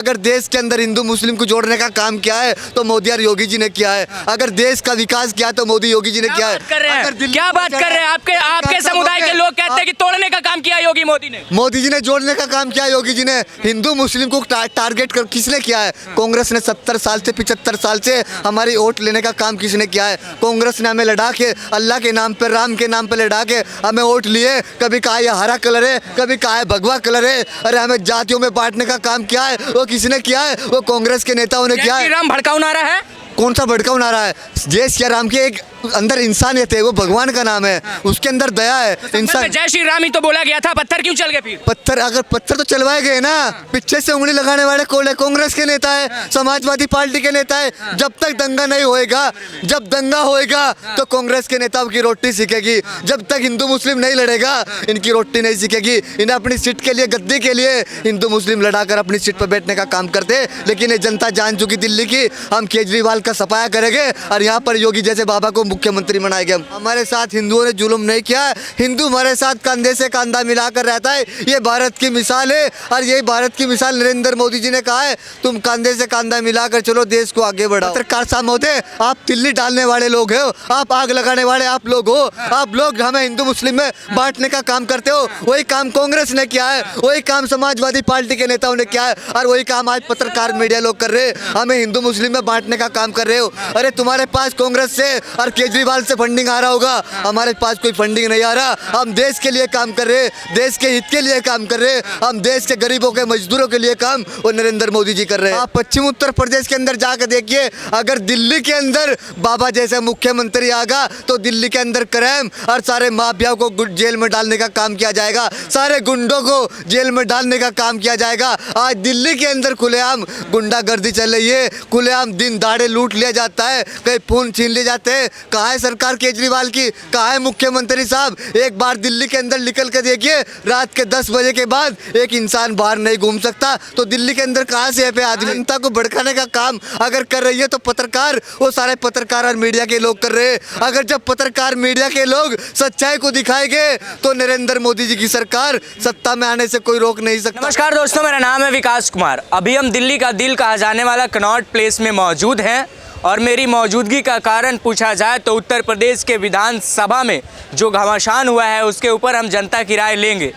अगर देश के अंदर हिंदू मुस्लिम को जोड़ने का काम किया है तो मोदी और योगी जी ने किया है। अगर देश का विकास किया तो मोदी योगी जी ने किया है। क्या बात कर रहे हैं? आपके समुदाय के लोग कहते हैं कि तोड़ने का काम किया योगी मोदी ने। मोदी जी ने जोड़ने का काम किया योगी जी ने। हिंदू मुस्लिम को टारगेट कर किसने किया है? कांग्रेस ने 70 साल से 75 साल से हमारी वोट लेने का काम किसने किया है? कांग्रेस ने हमें लड़ा के अल्लाह के नाम पे, राम के नाम पे लड़ा के हमें वोट लिए। कभी कहा ये हरा कलर है, कभी कहा है भगवा कलर है। अरे हमें जातियों में बांटने का काम किया है वो किसने किया है? वो कांग्रेस के नेताओं ने किया है। राम भड़काऊ नारा है। कौन सा भड़काऊ नारा है? जय श्री राम के एक अंदर इंसानियत है, वो भगवान का नाम है, उसके अंदर दया है। इंसान जय श्री राम ही तो बोला गया था, पत्थर क्यों चल गए फिर? पत्थर तो चलवाए गए ना। पीछे से उंगली लगाने वाले कौन है? कांग्रेस के नेता है, समाजवादी पार्टी के नेता है। जब तक दंगा नहीं होएगा, जब दंगा होएगा तो कांग्रेस के नेताओं की रोटी सीखेगी। जब तक हिंदू मुस्लिम नहीं लड़ेगा इनकी रोटी नहीं सीखेगी। इन्हें अपनी सीट के लिए, गद्दी के लिए हिंदू मुस्लिम लड़ाकर अपनी सीट पर बैठने का काम करते। लेकिन ये जनता जान चुकी दिल्ली की, हम केजरीवाल का सफाया करेंगे और यहाँ पर योगी जैसे बाबा को मुख्यमंत्री बनाएंगे। हमारे साथ हिंदुओं ने जुल्म नहीं किया। हिंदू हमारे साथ कंधे से कंधा मिलाकर रहता है। ये भारत की मिसाल है और यही भारत की मिसाल नरेंद्र मोदी जी ने कहा है, तुम कंधे से कंधा मिलाकर चलो, देश को आगे बढ़ाओ। पत्रकार साहब महोदय, आप तिल्ली डालने वाले लोग हो, आप आग लगाने वाले आप लोग हो। आप लोग हमें हिंदू मुस्लिम में बांटने का काम करते हो। वही काम कांग्रेस ने किया है, वही काम समाजवादी पार्टी के नेताओं ने किया है और वही काम आज पत्रकार मीडिया लोग कर रहे हैं। हमें हिंदू मुस्लिम में बांटने का काम कर रहे हो। अरे तुम्हारे पास कांग्रेस से और केजरीवाल से फंडिंग आ रहा होगा, हमारे पास कोई फंडिंग नहीं आ रहा। हम देश के लिए काम कर रहे, देश के हित के लिए काम कर रहे, हम देश के गरीबों के मजदूरों के लिए काम और नरेंद्र मोदी जी कर रहे हैं। आप पश्चिम उत्तर प्रदेश के अंदर जाकर देखिए, अगर दिल्ली के अंदर बाबा जैसे मुख्यमंत्री आगा तो दिल्ली के अंदर क्राइम और सारे माफिया को जेल में डालने का काम किया जाएगा, सारे गुंडों को जेल में डालने का काम किया जाएगा। आज दिल्ली के अंदर खुलेआम गुंडागर्दी चल रही है, खुलेआम दिन दहाड़े लूट लिया जाता है, कहीं फोन छीन लिए जाते हैं। कहाँ है सरकार केजरीवाल की? कहाँ है मुख्यमंत्री साहब? एक बार दिल्ली के अंदर निकल के देखिए, रात के 10 बजे के बाद एक इंसान बाहर नहीं घूम सकता। तो दिल्ली के अंदर कहाँ से है पे आदमी? जनता को भड़काने का काम अगर कर रही है तो पत्रकार, वो सारे पत्रकार और मीडिया के लोग कर रहे हैं। अगर जब पत्रकार मीडिया के लोग सच्चाई को दिखाएंगे तो नरेंद्र मोदी जी की सरकार सत्ता में आने से कोई रोक नहीं सकता। नमस्कार दोस्तों, मेरा नाम है विकास कुमार। अभी हम दिल्ली का दिल कहा जाने वाला कनॉट प्लेस में मौजूद हैं और मेरी मौजूदगी का कारण पूछा जाए तो उत्तर प्रदेश के विधानसभा में जो घमासान हुआ है उसके ऊपर हम जनता की राय लेंगे।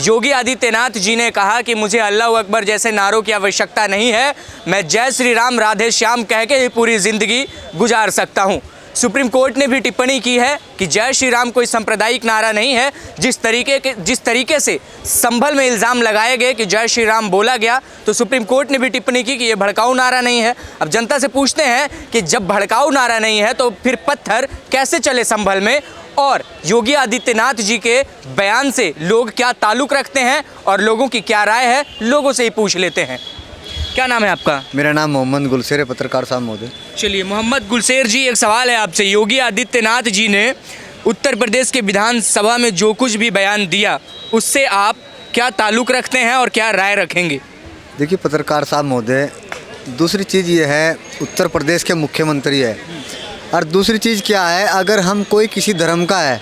योगी आदित्यनाथ जी ने कहा कि मुझे अल्लाह अकबर जैसे नारों की आवश्यकता नहीं है, मैं जय श्री राम राधे श्याम कह के ही पूरी ज़िंदगी गुजार सकता हूँ। सुप्रीम कोर्ट ने भी टिप्पणी की है कि जय श्री राम कोई सांप्रदायिक नारा नहीं है। जिस तरीके से संभल में इल्ज़ाम लगाए गए कि जय श्री राम बोला गया, तो सुप्रीम कोर्ट ने भी टिप्पणी की कि ये भड़काऊ नारा नहीं है। अब जनता से पूछते हैं कि जब भड़काऊ नारा नहीं है तो फिर पत्थर कैसे चले संभल में, और योगी आदित्यनाथ जी के बयान से लोग क्या ताल्लुक़ रखते हैं और लोगों की क्या राय है, लोगों से ही पूछ लेते हैं। क्या नाम है आपका? मेरा नाम मोहम्मद गुलशेर है, पत्रकार साहब महोदय। चलिए मोहम्मद गुलशेर जी, एक सवाल है आपसे। योगी आदित्यनाथ जी ने उत्तर प्रदेश के विधानसभा में जो कुछ भी बयान दिया उससे आप क्या ताल्लुक़ रखते हैं और क्या राय रखेंगे? देखिए पत्रकार साहब महोदय, दूसरी चीज़ ये है, उत्तर प्रदेश के मुख्यमंत्री है और दूसरी चीज़ क्या है, अगर हम कोई किसी धर्म का है,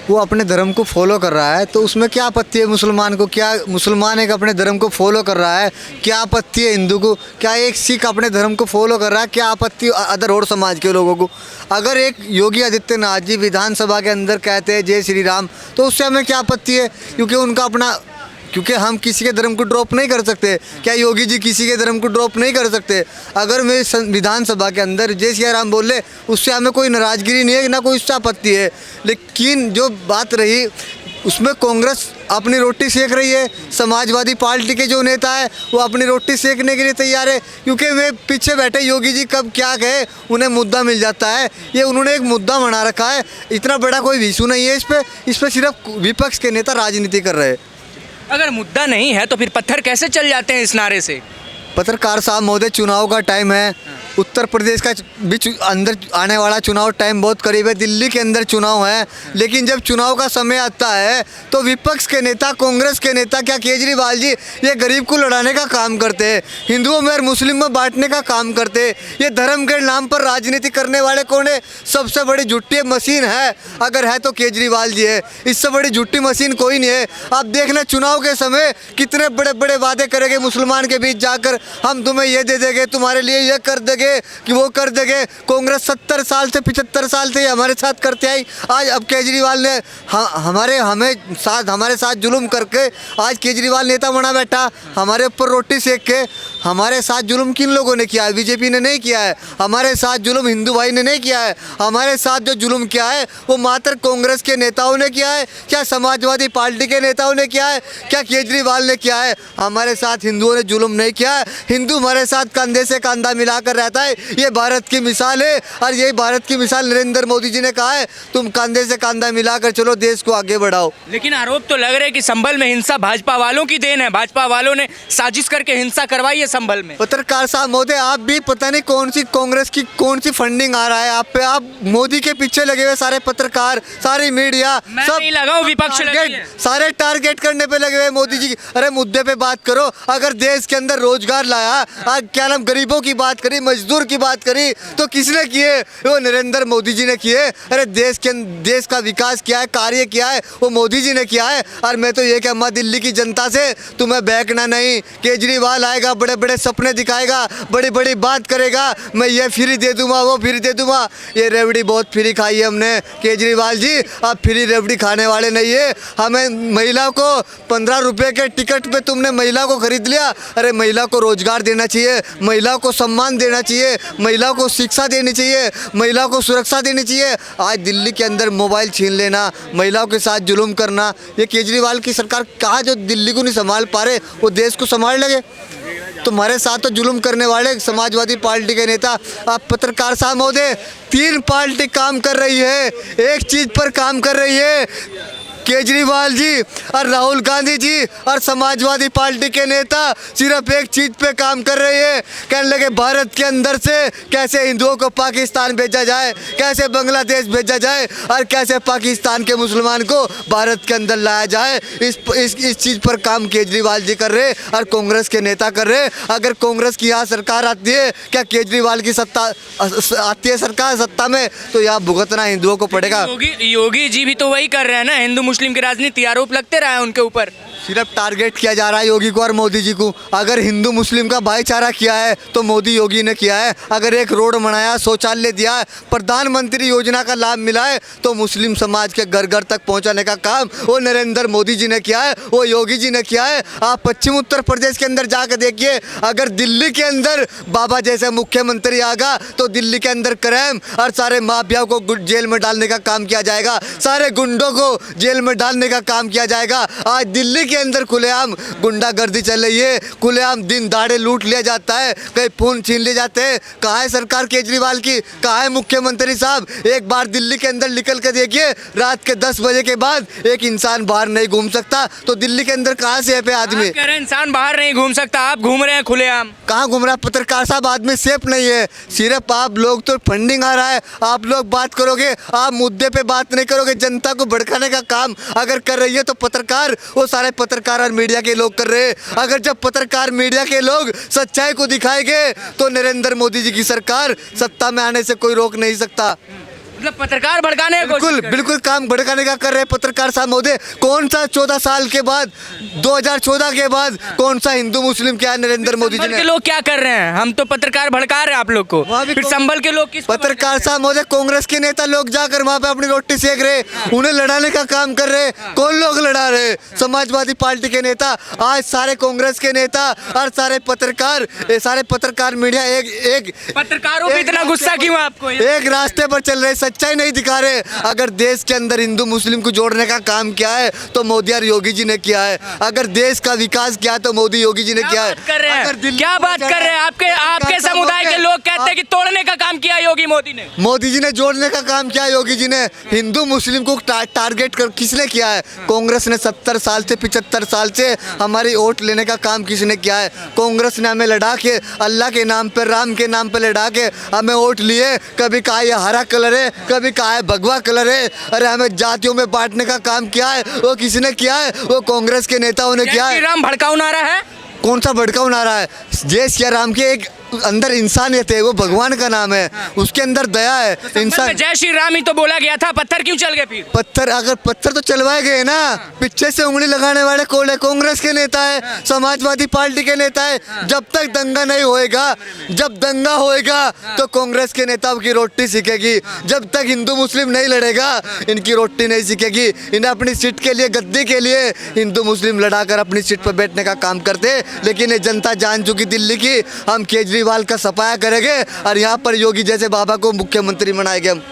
वो अपने धर्म को फॉलो कर रहा है तो उसमें क्या आपत्ति है मुसलमान को? क्या मुसलमान एक अपने धर्म को फॉलो कर रहा है, क्या आपत्ति है हिंदू को? क्या एक सिख अपने धर्म को फॉलो कर रहा है, क्या आपत्ति अदर और समाज के लोगों को? अगर एक योगी आदित्यनाथ जी विधानसभा के अंदर कहते हैं जय श्री राम, तो उससे हमें क्या आपत्ति है? क्योंकि उनका अपना, क्योंकि हम किसी के धर्म को ड्रॉप नहीं कर सकते। क्या योगी जी किसी के धर्म को ड्रॉप नहीं कर सकते? अगर मैं विधानसभा के अंदर जय श्री राम बोल ले, उससे हमें कोई नाराजगिरी नहीं है, ना कोई उससे आपत्ति है। लेकिन जो बात रही उसमें कांग्रेस अपनी रोटी सेक रही है, समाजवादी पार्टी के जो नेता है वो अपनी रोटी सेकने के लिए तैयार है। क्योंकि वे पीछे बैठे योगी जी कब क्या कहे उन्हें मुद्दा मिल जाता है। ये उन्होंने एक मुद्दा बना रखा है, इतना बड़ा कोई इशू नहीं है। इस पर सिर्फ विपक्ष के नेता राजनीति कर रहे हैं। अगर मुद्दा नहीं है तो फिर पत्थर कैसे चल जाते हैं इस नारे से? पत्रकार साहब महोदय, चुनाव का टाइम है, उत्तर प्रदेश का बीच अंदर आने वाला चुनाव टाइम बहुत करीब है, दिल्ली के अंदर चुनाव है, लेकिन जब चुनाव का समय आता है तो विपक्ष के नेता, कांग्रेस के नेता, क्या केजरीवाल जी ये गरीब को लड़ाने का काम करते हैं, हिंदुओं में और मुस्लिम में बांटने का काम करते हैं, ये धर्म के नाम पर राजनीति करने वाले कौन है? सबसे बड़ी झूठी मशीन है, अगर है तो केजरीवाल जी है, इससे बड़ी झूठी मशीन कोई नहीं है। आप देखना चुनाव के समय कितने बड़े बड़े वादे करेंगे मुसलमान के बीच जाकर, हम तुम्हें ये दे देंगे, तुम्हारे लिए ये कर देंगे कि वो कर देंगे। कांग्रेस 70 साल से 75 साल से हमारे साथ करते आई, आज अब केजरीवाल ने हमारे साथ जुल्म करके आज केजरीवाल नेता बना बैठा, हमारे ऊपर रोटी सेक के। हमारे साथ जुल्म किन लोगों ने किया है? बीजेपी ने नहीं किया है। हमारे साथ जुल्म हिंदू भाई ने नहीं किया है। हमारे साथ जो जुल्म किया है वो मात्र कांग्रेस के नेताओं ने किया है, क्या समाजवादी पार्टी के नेताओं ने किया है, क्या केजरीवाल ने किया है? हमारे साथ हिंदुओं ने जुल्म नहीं किया है। हिंदू हमारे साथ कंधे से कंधा मिलाकर रहता है, ये भारत की मिसाल है, और यही भारत की मिसाल नरेंद्र मोदी जी ने कहा है, तुम कंधे से कंधा मिलाकर चलो, देश को आगे बढ़ाओ। लेकिन आरोप तो लग रहा है कि संभल में हिंसा भाजपा वालों की देन है, भाजपा वालों ने साजिश करके हिंसा करवाई है संभल में। पत्रकार साहब महोदय, आप भी पता नहीं कौन सी कांग्रेस की कौन सी फंडिंग आ रहा है आप पे, आप मोदी के पीछे लगे हुए सारे पत्रकार, सारी मीडिया, मैं नहीं लगा हूं, विपक्ष लगी है। सारे टारगेट करने पे लगे हुए मोदी जी की। अरे मुद्दे पे बात करो, अगर देश के अंदर रोजगार लाया, आज क्या नाम गरीबों की बात करी, मजदूर की बात करी, तो किसने किए? वो नरेंद्र मोदी जी ने किए। अरे देश का विकास किया है, कार्य किया है, वो मोदी जी ने किया है। और मैं तो ये कहूँगा दिल्ली की जनता से, तुम्हें बहकना नहीं, केजरीवाल आएगा, बड़े बड़े सपने दिखाएगा, बड़ी बड़ी बात करेगा, मैं ये फ्री दे दूंगा, वो फ्री दे दूंगा। ये रेवड़ी बहुत फ्री खाई है हमने, केजरीवाल जी आप फ्री रेवड़ी खाने वाले नहीं है। हमें महिला को 15 रुपए के टिकट पे तुमने महिला को खरीद लिया। अरे महिला को रोजगार देना चाहिए, महिला को सम्मान देना चाहिए, महिला को शिक्षा देनी चाहिए, महिला को सुरक्षा देनी चाहिए। आज दिल्ली के अंदर मोबाइल छीन लेना, महिलाओं के साथ जुल्म करना, ये केजरीवाल की सरकार कहाँ जो दिल्ली को नहीं संभाल पा रहे, वो देश को संभाल लगे। तुम्हारे साथ तो जुल्म करने वाले समाजवादी पार्टी के नेता। आप पत्रकार साहब महोदय, 3 पार्टी काम कर रही है, एक चीज पर काम कर रही है, केजरीवाल जी और राहुल गांधी जी और समाजवादी पार्टी के नेता सिर्फ एक चीज पे काम कर रहे हैं, कहने लगे भारत के अंदर से कैसे हिंदुओं को पाकिस्तान भेजा जाए, कैसे बांग्लादेश भेजा जाए, और कैसे पाकिस्तान के मुसलमान को भारत के अंदर लाया जाए। इस चीज़ पर काम केजरीवाल जी कर रहे और कांग्रेस के नेता कर रहे। अगर कांग्रेस की यहाँ सरकार आती है, क्या केजरीवाल की सत्ता आती है सरकार सत्ता में, तो यहाँ भुगतना हिंदुओं को पड़ेगा। योगी जी भी तो वही कर रहे हैं ना, हिंदू मुस्लिम की राजनीति, आरोप लगते रहा है उनके ऊपर। सिर्फ टारगेट किया जा रहा है योगी को और मोदी जी को। अगर हिंदू मुस्लिम का भाईचारा किया है तो मोदी योगी ने किया है। अगर एक रोड बनाया, शौचालय दिया, प्रधानमंत्री योजना का लाभ मिला है, तो मुस्लिम समाज के घर घर तक पहुंचाने का काम वो नरेंद्र मोदी जी ने किया है, वो योगी जी ने किया है। आप पश्चिम उत्तर प्रदेश के अंदर जाकर देखिए, अगर दिल्ली के अंदर बाबा जैसे मुख्यमंत्री आएगा तो दिल्ली के अंदर क्राइम और सारे माफियाओं को जेल में डालने का काम किया जाएगा, सारे गुंडों को जेल में डालने का काम किया जाएगा। आज दिल्ली के अंदर खुलेआम गुंडागर्दी चल रही है, खुलेआम दिन दाड़े लूट लिया जाता है, कई फोन छीन लिए जाते हैं। कहाँ है सरकार केजरीवाल की, कहाँ है मुख्यमंत्री साहब? एक बार दिल्ली के अंदर निकल के देखिए, रात के 10 बजे के बाद एक इंसान बाहर नहीं घूम सकता, तो दिल्ली के अंदर कहाँ से है पे आदमी? कह रहे इंसान बाहर नहीं घूम सकता, आप घूम रहे हैं खुलेआम। कहाँ घूम रहा है पत्रकार साहब? आदमी सेफ नहीं है। सिर्फ आप लोग तो फंडिंग आ रहा है, आप लोग बात करोगे, आप मुद्दे पे बात नहीं करोगे, जनता को भड़काने का काम अगर कर रही है तो पत्रकार, वो सारे पत्रकार और मीडिया के लोग कर रहे हैं। अगर जब पत्रकार मीडिया के लोग सच्चाई को दिखाएंगे तो नरेंद्र मोदी जी की सरकार सत्ता में आने से कोई रोक नहीं सकता। मतलब पत्रकार भड़काने का बिल्कुल काम भड़काने का कर रहे हैं पत्रकार साहब महोदय। कौन सा 14 साल के बाद, 2014 के बाद कौन सा हिंदू मुस्लिम क्या नरेंद्र मोदी जी ने? लोग क्या कर रहे हैं? हम तो पत्रकार भड़का रहे हैं आप लोग को, फिर संभल के लोग किस पत्रकार साहब महोदय, कांग्रेस के नेता लोग जाकर वहाँ पे अपनी रोटी सेक रहे, उन्हें लड़ाने का काम कर रहे। कौन लोग लड़ा रहे? समाजवादी पार्टी के नेता। आज सारे कांग्रेस के नेता और सारे पत्रकार मीडिया एक पत्रकारों पे इतना गुस्सा क्यों आपको? एक रास्ते पर चल रहे सच्चाई नहीं दिखा रहे। अगर देश के अंदर हिंदू मुस्लिम को जोड़ने का काम किया है तो मोदी और योगी जी ने किया है। अगर देश का विकास किया है तो मोदी योगी जी ने किया है। क्या बात कर रहे हैं? आपके समुदाय के लोग कहते हैं कि तोड़ने का काम किया योगी मोदी ने। मोदी जी ने जोड़ने का काम किया योगी जी ने। हिंदू मुस्लिम को टारगेट कर किसने किया है? कांग्रेस ने 70 साल से 75 साल से हमारी वोट लेने का काम किसने किया है? कांग्रेस ने हमें लड़ा के अल्लाह के नाम पे, राम के नाम पे लड़ा के हमें वोट लिए। कभी कहा ये हरा कलर है, कभी कहा है भगवा कलर है। अरे हमें जातियों में बांटने का काम किया है, वो किसने किया है? वो कांग्रेस के नेताओं ने किया है। राम भड़काऊ नारा है। कौन सा भड़काऊ नारा है? जय श्री राम के एक अंदर इंसानियत है, वो भगवान का नाम है, उसके अंदर दया है। इंसान जय श्री राम ही तो बोला गया था, पत्थर क्यों चल गए फिर? पत्थर तो चलवाए गए ना। पीछे से उंगली लगाने वाले कौन है? कांग्रेस के नेता है, समाजवादी पार्टी के नेता है। जब तक दंगा नहीं होएगा, जब दंगा होएगा तो कांग्रेस के नेताओं की रोटी सीखेगी। जब तक हिंदू मुस्लिम नहीं लड़ेगा इनकी रोटी नहीं सीखेगी। इन्हें अपनी सीट के लिए, गद्दी के लिए हिंदू मुस्लिम लड़ाकर अपनी सीट पर बैठने का काम करते। लेकिन ये जनता जान चुकी दिल्ली की, हम केजरीवाल का सफाया करेंगे और यहाँ पर योगी जैसे बाबा को मुख्यमंत्री बनाएंगे हम।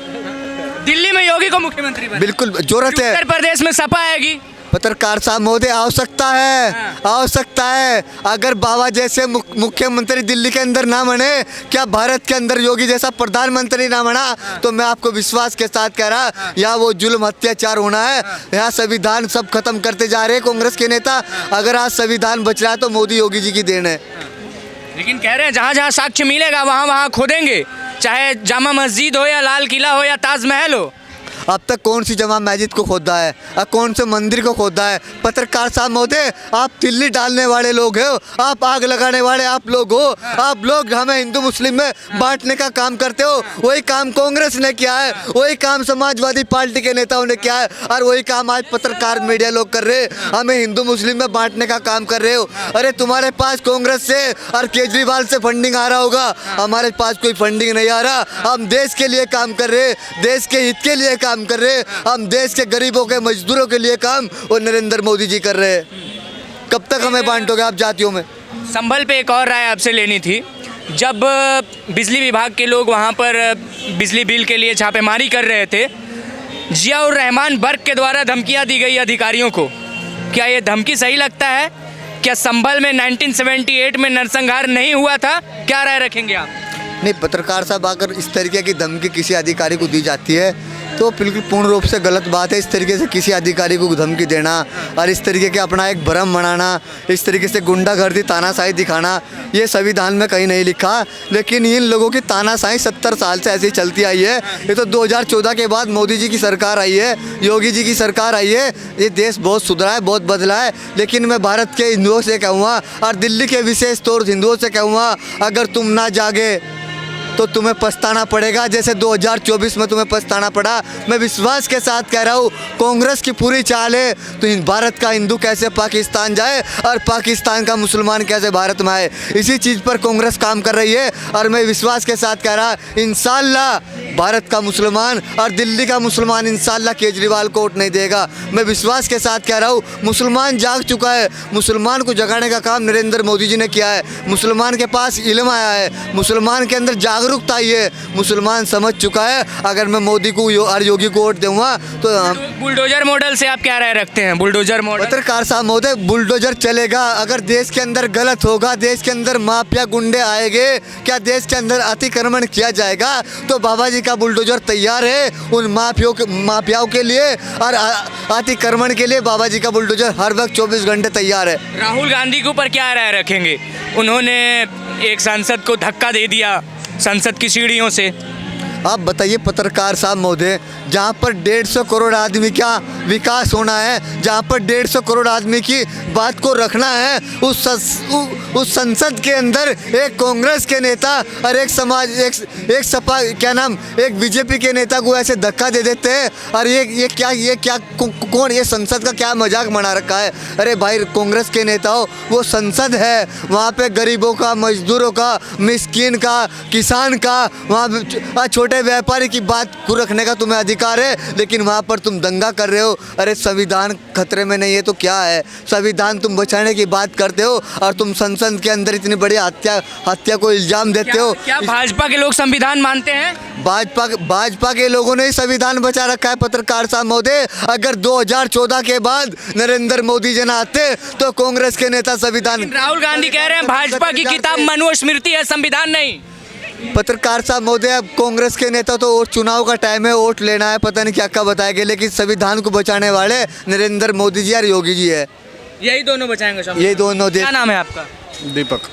दिल्ली में योगी को मुख्यमंत्री बनाएंगे। बिल्कुल जरूरत है। उत्तर प्रदेश में सपा आएगी। पत्रकार साहब महोदय, आवश्यकता है, आवश्यकता है। अगर बाबा जैसे मुख्यमंत्री दिल्ली के अंदर ना बने, क्या भारत के अंदर योगी जैसा प्रधानमंत्री ना बना, तो मैं आपको विश्वास के साथ कह रहा, यहाँ वो जुल्म अत्याचार होना है। यहाँ संविधान सब खत्म करते जा रहे हैं कांग्रेस के नेता। अगर आज संविधान बच रहा है तो मोदी योगी जी की देन है। लेकिन कह रहे हैं जहाँ जहाँ साक्ष्य मिलेगा वहाँ वहाँ खोदेंगे, चाहे जामा मस्जिद हो या लाल किला हो या ताजमहल हो। अब तक कौन सी जमा मस्जिद को खोदा है और कौन से मंदिर को खोदा है? पत्रकार साहब महोदय, आप तिल्ली डालने वाले लोग हो, आप आग लगाने वाले आप लोग हो। आप लोग हमें हिंदू मुस्लिम में बांटने का काम करते हो। वही काम कांग्रेस ने किया है, वही काम समाजवादी पार्टी के नेताओं ने किया है और वही काम आज पत्रकार मीडिया लोग कर रहे हैं। हमें हिंदू मुस्लिम में बांटने का काम कर रहे हो। अरे तुम्हारे पास कांग्रेस से और केजरीवाल से फंडिंग आ रहा होगा, हमारे पास कोई फंडिंग नहीं आ रहा। हम देश के लिए काम कर रहे, देश के हित के लिए काम कर रहे। हम देश के गरीबों के, मजदूरों के लिए काम और नरेंद्र मोदी जी कर रहे हैं। कब तक हमें बांटोगे आप जातियों में? संभल पे एक और राय आपसे लेनी थी। जब बिजली विभाग के लोग वहाँ पर बिजली बिल के लिए छापेमारी कर रहे थे, जियाउर रहमान बर्क के द्वारा धमकियाँ दी गई अधिकारियों को, क्या ये धमकी सही लगता है? क्या संभल में 1978 में नरसंहार नहीं हुआ था? क्या राय रखेंगे आप? नहीं, पत्रकार साहब, अगर इस तरीके की धमकी किसी अधिकारी को दी जाती है तो बिल्कुल पूर्ण रूप से गलत बात है। इस तरीके से किसी अधिकारी को धमकी देना और इस तरीके के अपना एक भ्रम बनाना, इस तरीके से गुंडागर्दी, तानाशाही दिखाना, ये संविधान में कहीं नहीं लिखा। लेकिन इन लोगों की तानाशाही 70 साल से ऐसे ही चलती आई है। ये तो 2014 के बाद मोदी जी की सरकार आई है, योगी जी की सरकार आई है। ये देश बहुत सुधरा है, बहुत बदला है। लेकिन मैं भारत के हिंदुओं से कहूँगा और दिल्ली के विशेष तौर हिंदुओं से कहूँगा, अगर तुम ना जागे तो तुम्हें पछताना पड़ेगा, जैसे 2024 में तुम्हें पछताना पड़ा। मैं विश्वास के साथ कह रहा हूँ, कांग्रेस की पूरी चाल है तो भारत का हिंदू कैसे पाकिस्तान जाए और पाकिस्तान का मुसलमान कैसे भारत में आए, इसी चीज़ पर कांग्रेस काम कर रही है। और मैं विश्वास के साथ कह रहा, इंशाल्लाह भारत का मुसलमान और दिल्ली का मुसलमान इंशाल्लाह केजरीवाल को वोट नहीं देगा। मैं विश्वास के साथ कह रहा हूँ, मुसलमान जाग चुका है। मुसलमान को जगाने का काम नरेंद्र मोदी जी ने किया है। मुसलमान के पास इल्म आया है, मुसलमान के अंदर जागरूकता आई है, मुसलमान समझ चुका है। अगर मैं मोदी को और योगी को वोट दूंगा तो बुलडोजर मॉडल से आप क्या राय रखते हैं? बुलडोजर मॉडल, पत्रकार साहब महोदय, बुलडोजर चलेगा अगर देश के अंदर गलत होगा, देश के अंदर माफिया गुंडे आएंगे, क्या देश के अंदर अतिक्रमण किया जाएगा, तो बाबा जी का बुलडोजर तैयार है उन माफियाओं के लिए और अतिक्रमण के लिए। बाबा जी का बुलडोजर हर वक्त 24 घंटे तैयार है। राहुल गांधी के ऊपर क्या राय रखेंगे? उन्होंने एक सांसद को धक्का दे दिया संसद की सीढ़ियों से। आप बताइए पत्रकार साहब महोदय, जहाँ पर 150 करोड़ आदमी का विकास होना है, जहाँ पर 150 करोड़ आदमी की बात को रखना है, उस संसद के अंदर एक कांग्रेस के नेता और एक सपा एक बीजेपी के नेता को ऐसे धक्का दे देते हैं। और ये क्या कौन, ये संसद का क्या मजाक बना रखा है? अरे भाई, कांग्रेस के नेता हो, वो संसद है, वहाँ पे गरीबों का, मजदूरों का, मिस्कीन का, किसान का, वहाँ छोटे छोटे व्यापारी की बात को रखने का तुम्हें अधिकार है, लेकिन वहाँ पर तुम दंगा कर रहे हो। अरे संविधान खतरे में नहीं है तो क्या है, संविधान तुम बचाने की बात करते हो और तुम संसद के अंदर इतनी बड़ी हत्या को इल्जाम देते हो। क्या भाजपा के लोग संविधान मानते हैं? भाजपा के लोगों ने ही संविधान बचा रखा है पत्रकार साहब महोदय। अगर 2014 के बाद नरेंद्र मोदी जी ना आते तो कांग्रेस के नेता संविधान। राहुल गांधी कह रहे हैं भाजपा की किताब मनुस्मृति है, संविधान नहीं। पत्रकार साहब महोदय, अब कांग्रेस के नेता तो वोट चुनाव का टाइम है, वोट लेना है, पता नहीं क्या क्या बताएंगे, लेकिन संविधान को बचाने वाले नरेंद्र मोदी जी और योगी जी है। यही दोनों बचाएंगे। ये दोनों क्या नाम है आपका? दीपक।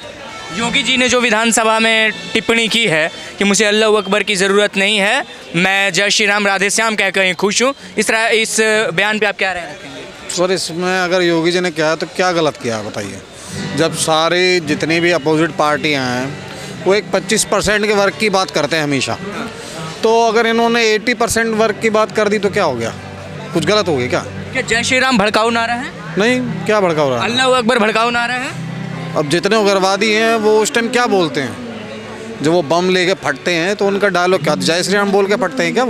योगी जी ने जो विधानसभा में टिप्पणी की है कि मुझे अल्लाह अकबर की ज़रूरत नहीं है, मैं जय श्री राम राधे श्याम कहकर ही खुश हूँ, इस बयान पे आप क्या राय रखेंगे? सर इसमें अगर योगी जी ने किया तो क्या गलत किया बताइए। जब सारे जितनी भी अपोजिट पार्टियां हैं वो एक 25% के वर्ग की बात करते हैं हमेशा, तो अगर इन्होंने 80% वर्ग की बात कर दी तो क्या हो गया, कुछ गलत हो गया क्या? क्या जय श्री राम भड़काऊ नारा है? नहीं, क्या भड़का हो रहा है? अल्लाह अकबर भड़काऊ नारा है? अब जितने उग्रवादी हैं वो उस टाइम क्या बोलते हैं, जब वो बम लेके फटते हैं तो उनका डायलॉग क्या, जय श्री राम बोल के फटते हैं क्या?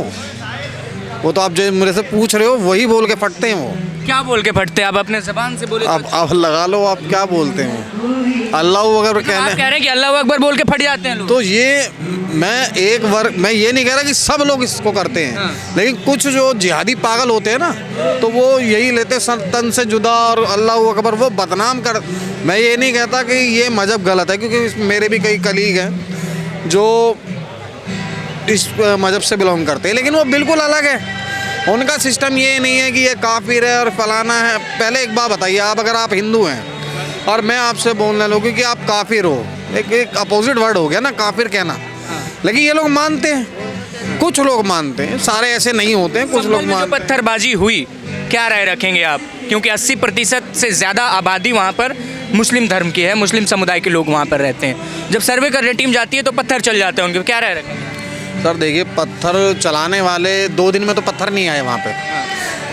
वो तो आप जो मेरे से पूछ रहे हो वही बोल के फटते हैं। वो क्या बोल के फटते हैं? आप अपने जबान से बोले। अब लगा लो आप क्या बोलते हैं। अल्लाह अकबर आप कह रहे हैं कि अल्लाह अकबर बोल के फट जाते हैं लोग। तो ये मैं ये नहीं कह रहा कि सब लोग इसको करते हैं, लेकिन कुछ जो जिहादी पागल होते हैं ना तो वो यही लेते हैं तन से जुदा और अल्लाह अकबर वो बदनाम कर। मैं ये नहीं कहता कि ये मजहब गलत है, क्योंकि मेरे भी कई कलीग हैं जो इस मजहब से बिलोंग करते हैं, लेकिन वो बिल्कुल अलग है। उनका सिस्टम ये नहीं है कि ये काफिर है और फलाना है। पहले एक बात बताइए, आप अगर आप हिंदू हैं और मैं आपसे बोलने लगूँ कि आप काफिर हो, एक अपोजिट वर्ड हो गया ना काफिर कहना, लेकिन ये लोग मानते हैं, कुछ लोग मानते हैं, सारे ऐसे नहीं होते हैं, कुछ लोग मानते हैं। पत्थरबाजी हुई, क्या राय रखेंगे आप? क्योंकि 80% से ज़्यादा आबादी वहाँ पर मुस्लिम धर्म की है, मुस्लिम समुदाय के लोग वहाँ पर रहते हैं। जब सर्वे करने टीम जाती है तो पत्थर चल जाते हैं उनके, क्या राय रखेंगे? सर देखिए, पत्थर चलाने वाले 2 दिन में तो पत्थर नहीं आए वहाँ पे,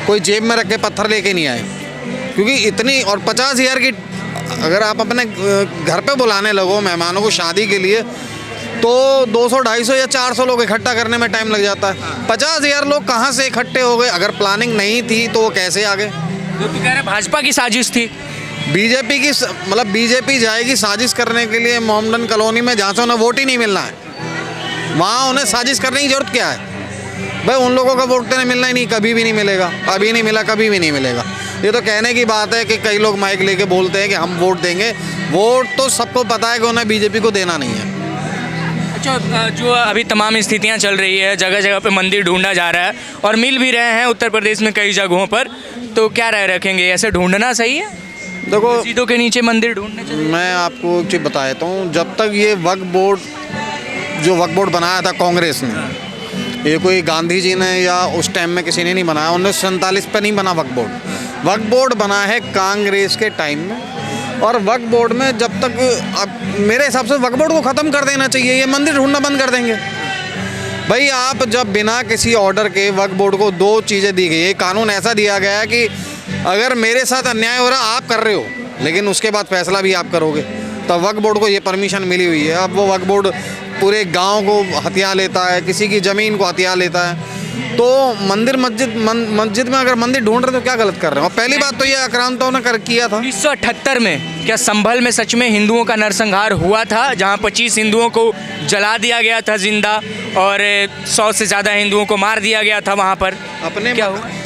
कोई जेब में रख के पत्थर लेके नहीं आए, क्योंकि इतनी और 50,000 की अगर आप अपने घर पे बुलाने लगो मेहमानों को शादी के लिए तो 200, 250 या 400 लोग इकट्ठा करने में टाइम लग जाता है। 50,000 लोग कहाँ से इकट्ठे हो गए? अगर प्लानिंग नहीं थी तो वो कैसे आ गए? तो कह रहे भाजपा की साजिश थी। बीजेपी की मतलब बीजेपी जाएगी साजिश करने के लिए मोहम्मदन कॉलोनी में, जहाँ से उन्हें वोट ही नहीं मिलना है, वहाँ उन्हें साजिश करने की जरूरत क्या है? भाई उन लोगों का वोट तो मिलना ही नहीं, कभी भी नहीं मिलेगा, अभी नहीं मिला, कभी भी नहीं मिलेगा। ये तो कहने की बात है कि कई लोग माइक लेके बोलते हैं कि हम वोट देंगे, वोट तो सबको पता है कि उन्हें बीजेपी को देना नहीं है। अच्छा, जो अभी तमाम स्थितियां चल रही है, जगह जगह पे मंदिर ढूंढा जा रहा है और मिल भी रहे हैं उत्तर प्रदेश में कई जगहों पर, तो क्या राय रखेंगे? ऐसे ढूंढना सही है? देखो, मस्जिदों के नीचे मंदिर ढूंढने चाहिए? मैं आपको एक चीज़ बता देता हूँ, जब तक ये वक्फ बोर्ड बनाया था कांग्रेस ने, ये कोई गांधी जी ने या उस टाइम में किसी ने नहीं बनाया, 1947 पे नहीं बना वक्फ बोर्ड। वक्फ बोर्ड बना है कांग्रेस के टाइम में, और वक्फ बोर्ड में जब तक अब मेरे हिसाब से वक्फ बोर्ड को ख़त्म कर देना चाहिए, ये मंदिर ढूंढना बंद कर देंगे। भाई आप जब बिना किसी ऑर्डर के वक्फ बोर्ड को 2 चीज़ें दी गई, एक कानून ऐसा दिया गया है कि अगर मेरे साथ अन्याय हो रहा आप कर रहे हो, लेकिन उसके बाद फैसला भी आप करोगे, तो वक्फ बोर्ड को ये परमिशन मिली हुई है। अब वो वक्फ बोर्ड पूरे गांव को हथिया लेता है, किसी की ज़मीन को हथिया लेता है, तो मस्जिद में अगर मंदिर ढूंढ रहे तो क्या गलत कर रहे हैं? और पहली बात तो ये आक्रांताओं ने किया था 1978 में। क्या संभल में सच में हिंदुओं का नरसंहार हुआ था, जहां 25 हिंदुओं को जला दिया गया था जिंदा और 100 से ज़्यादा हिंदुओं को मार दिया गया था वहां पर?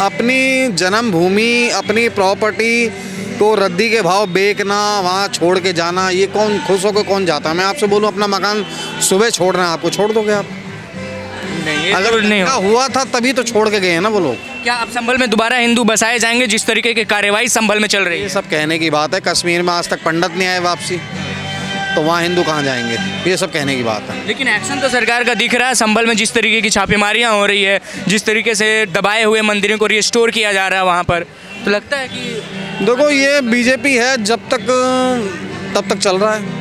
अपनी जन्मभूमि, अपनी प्रॉपर्टी को रद्दी के भाव बेचना, वहाँ छोड़ के जाना, ये कौन खुश होकर कौन जाता है? मैं आपसे बोलूँ, अपना मकान सुबह छोड़ना है आपको, छोड़ दोगे आप? नहीं, अगर नहीं हुआ था तभी तो छोड़ के गए हैं ना वो लोग। क्या अब संभल में दोबारा हिंदू बसाए जाएंगे जिस तरीके की कार्यवाही संभल में चल रही है? ये सब कहने की बात है। कश्मीर में आज तक पंडित नहीं आए वापसी, तो वहाँ हिंदू कहाँ जाएंगे? ये सब कहने की बात है। लेकिन एक्शन तो सरकार का दिख रहा है। संभल में जिस तरीके की छापेमारियाँ हो रही है, जिस तरीके से दबाए हुए मंदिरों को रिस्टोर किया जा रहा है वहाँ पर, तो लगता है कि देखो ये बीजेपी है, जब तक तब तक चल रहा है,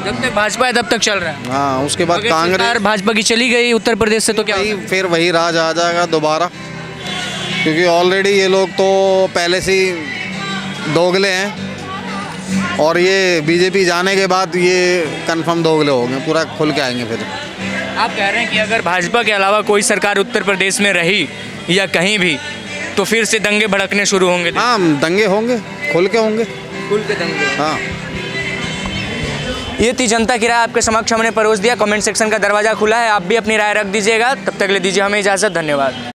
जब तक भाजपा है तब तक चल रहा है। हाँ, उसके बाद कांग्रेस भाजपा की चली गई उत्तर प्रदेश से तो क्या फिर वही राज आ जाएगा दोबारा, क्योंकि ऑलरेडी ये लोग तो पहले से ही दोगले हैं, और ये बीजेपी जाने के बाद ये कंफर्म दोगले हो गए, पूरा खुल के आएंगे फिर। आप कह रहे हैं कि अगर भाजपा के अलावा कोई सरकार उत्तर प्रदेश में रही या कहीं भी तो फिर से दंगे भड़कने शुरू होंगे। हाँ, दंगे होंगे, खुल के होंगे। खुल के दंगे। हाँ, ये थी जनता की राय, आपके समक्ष हमने परोस दिया। कमेंट सेक्शन का दरवाज़ा खुला है, आप भी अपनी राय रख दीजिएगा। तब तक ले दीजिए हमें इजाज़त। धन्यवाद।